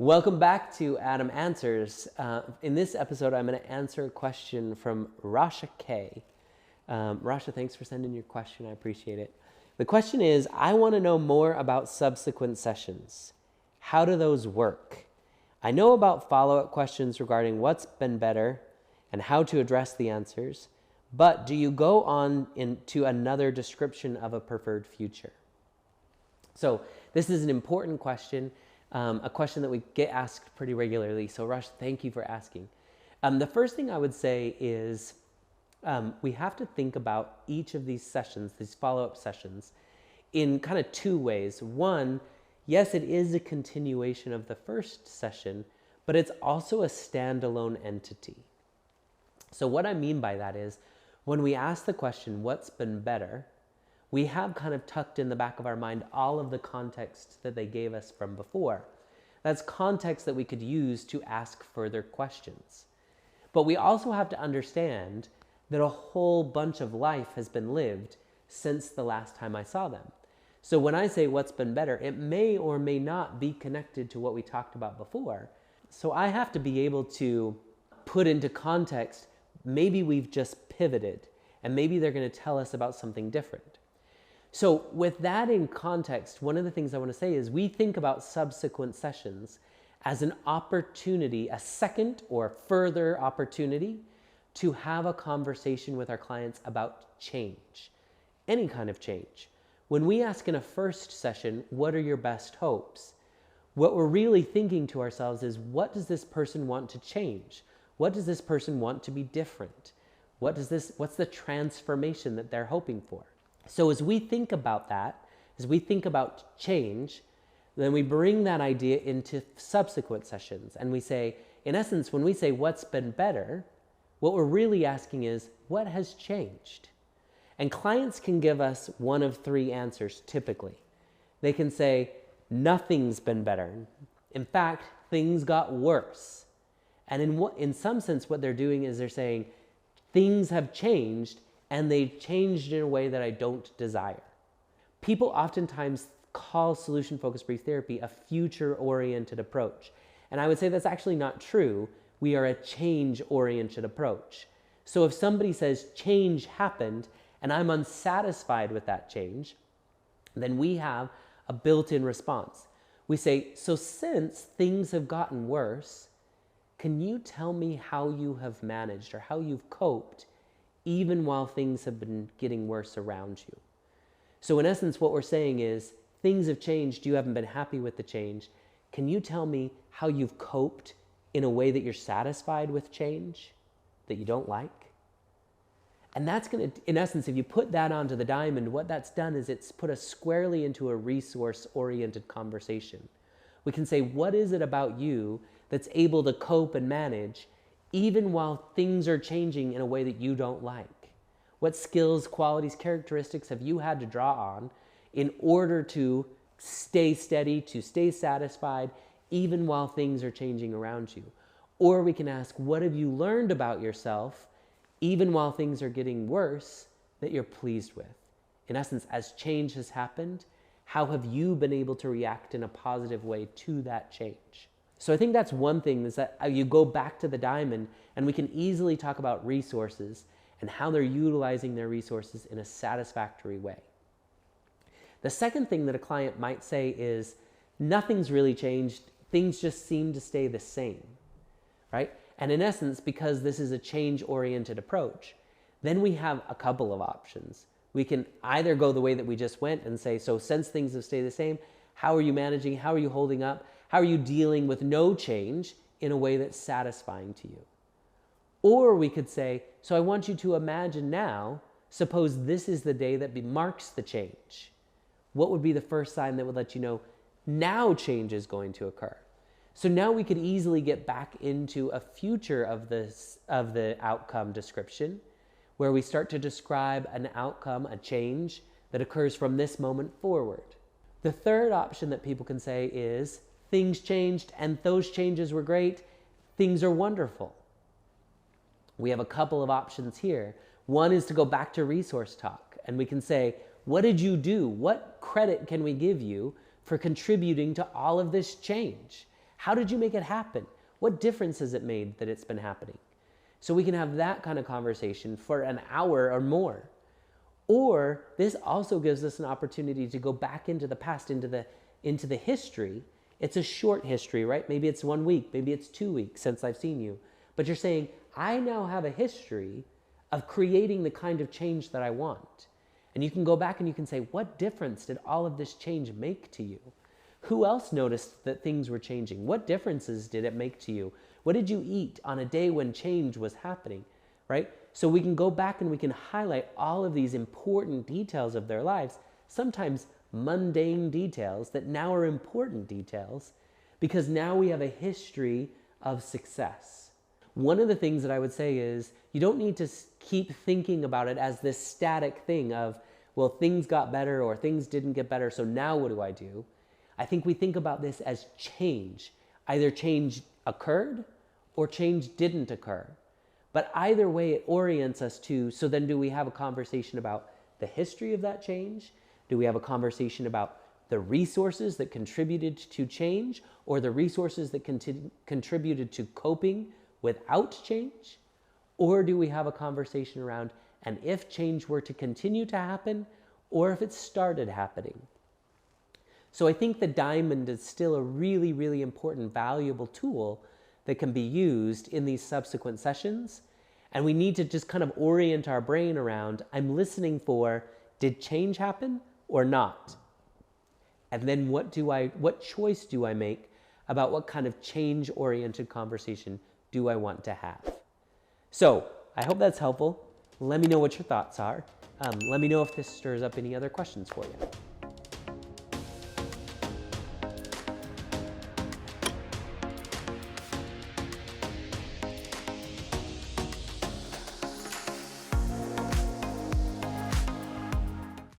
Welcome back to Adam Answers. In this episode, I'm going to answer a question from Rasha K. Rasha, thanks for sending your question. I appreciate it. The question is, I want to know more about subsequent sessions. How do those work? I know about follow-up questions regarding what's been better and how to address the answers, but do you go on into another description of a preferred future? So this is an important question. A question that we get asked pretty regularly. So Rush, thank you for asking. The first thing I would say is we have to think about each of these sessions, these follow-up sessions, in kind of two ways. One, yes, it is a continuation of the first session, but it's also a standalone entity. So what I mean by that is when we ask the question, what's been better, we have kind of tucked in the back of our mind all of the context that they gave us from before. That's context that we could use to ask further questions. But we also have to understand that a whole bunch of life has been lived since the last time I saw them. So when I say what's been better, it may or may not be connected to what we talked about before. So I have to be able to put into context, maybe we've just pivoted and maybe they're going to tell us about something different. So with that in context, one of the things I want to say is we think about subsequent sessions as an opportunity, a second or further opportunity to have a conversation with our clients about change, any kind of change. When we ask in a first session, what are your best hopes? What we're really thinking to ourselves is, what does this person want to change? What does this person want to be different? What's the transformation that they're hoping for? So as we think about that, as we think about change, then we bring that idea into subsequent sessions. And we say, in essence, when we say what's been better, what we're really asking is, what has changed? And clients can give us one of three answers typically. They can say, nothing's been better. In fact, things got worse. And in some sense, what they're doing is they're saying, things have changed, and they changed in a way that I don't desire. People oftentimes call solution-focused brief therapy a future-oriented approach. And I would say that's actually not true. We are a change-oriented approach. So if somebody says change happened and I'm unsatisfied with that change, then we have a built-in response. We say, so since things have gotten worse, can you tell me how you have managed or how you've coped even while things have been getting worse around you? So in essence, what we're saying is, things have changed, you haven't been happy with the change. Can you tell me how you've coped in a way that you're satisfied with change, that you don't like? And that's going to, in essence, if you put that onto the diamond, what that's done is it's put us squarely into a resource-oriented conversation. We can say, what is it about you that's able to cope and manage even while things are changing in a way that you don't like? What skills, qualities, characteristics have you had to draw on in order to stay steady, to stay satisfied, even while things are changing around you? Or we can ask, what have you learned about yourself, even while things are getting worse, that you're pleased with? In essence, as change has happened, how have you been able to react in a positive way to that change? So I think that's one thing, is that you go back to the diamond and we can easily talk about resources and how they're utilizing their resources in a satisfactory way. The second thing that a client might say is, nothing's really changed, things just seem to stay the same, right? And in essence, because this is a change-oriented approach, then we have a couple of options. We can either go the way that we just went and say, so since things have stayed the same, how are you managing? How are you holding up? How are you dealing with no change in a way that's satisfying to you? Or we could say, so I want you to imagine now, suppose this is the day that marks the change. What would be the first sign that would let you know now change is going to occur? So now we could easily get back into a future of the outcome description, where we start to describe an outcome, a change that occurs from this moment forward. The third option that people can say is, things changed and those changes were great, things are wonderful. We have a couple of options here. One is to go back to resource talk, and we can say, what did you do? What credit can we give you for contributing to all of this change? How did you make it happen? What difference has it made that it's been happening? So we can have that kind of conversation for an hour or more. Or this also gives us an opportunity to go back into the past, into the history. It's a short history, right? Maybe it's 1 week, maybe it's 2 weeks since I've seen you. But you're saying, I now have a history of creating the kind of change that I want. And you can go back and you can say, what difference did all of this change make to you? Who else noticed that things were changing? What differences did it make to you? What did you eat on a day when change was happening, right? So we can go back and we can highlight all of these important details of their lives, sometimes mundane details that now are important details, because now we have a history of success. One of the things that I would say is you don't need to keep thinking about it as this static thing of, well, things got better or things didn't get better, so now what do I do? I think we think about this as change. Either change occurred or change didn't occur. But either way, it orients us to, so then do we have a conversation about the history of that change? Do we have a conversation about the resources that contributed to change, or the resources that contributed to coping without change? Or do we have a conversation around, and if change were to continue to happen, or if it started happening? So I think the diamond is still a really, really important, valuable tool that can be used in these subsequent sessions. And we need to just kind of orient our brain around, I'm listening for, did change happen or not? And then what choice do I make about what kind of change-oriented conversation do I want to have? So I hope that's helpful. Let me know what your thoughts are. Let me know if this stirs up any other questions for you.